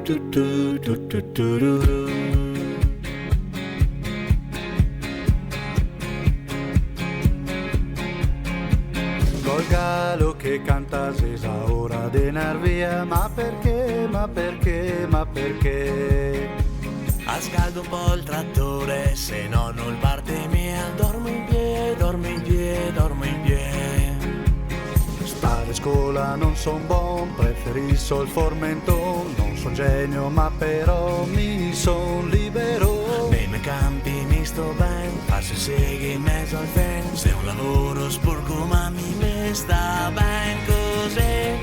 Col galo che canta sesa ora de via, ma perché, ma perché, ma perché? A scaldo un po' il trattore, se no non parte mia. Dormo in piedi, dormo in piedi, dormo in piedi. Stare a scuola non son buon, preferisco il formenton. Non son genio ma però mi son libero. Nei miei campi mi sto ben, passo seghe in mezzo al vento. Se un lavoro sporco ma mi sta ben così.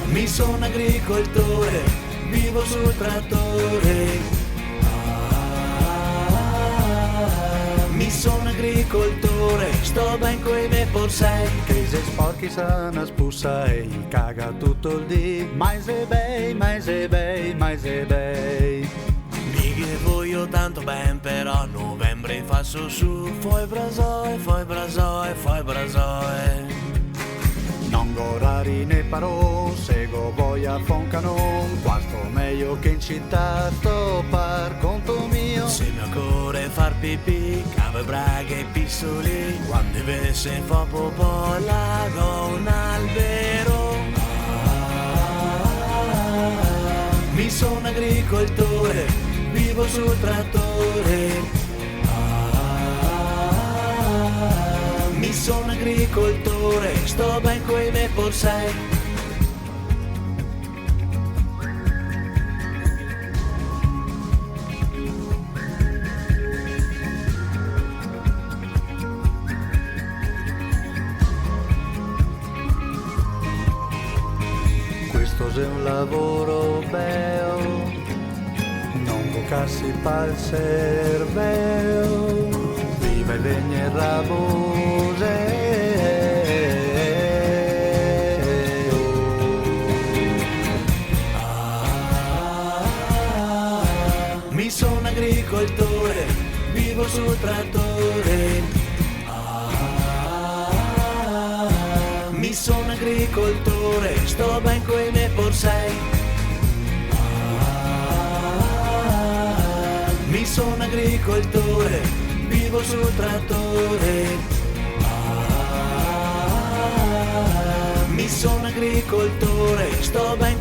Mi sono agricoltore, vivo sul trattore. Mi sono agricoltore, sto ben coi miei porsei. Che se sporchi sana spussa e caga tutto il dì. Mais e bei, mais e bei, mais e bei. Mighe voglio tanto ben, però a novembre faccio su. Foi brasoe, foi brasoe, foi brasoe. Non gorari ne parò, sego voglia foncanon. Qua sto meglio che in città, sto par conto mio. Se mi occorre far pipì, cavo e braghe e pissoli. Quando invece fa popò, lago un albero. Mi sono agricoltore, vivo sul trattore. Mi sono agricoltore, sto ben coi miei porsei. Questo è un lavoro bello, non vocassi pal cervello. Viva e vegne rabose. Mi sono agricoltore, vivo sul trattore. Mi sono agricoltore, sto ben coi miei porsei. Mi sono agricoltore, vivo sul trattore. Mi sono agricoltore, sto ben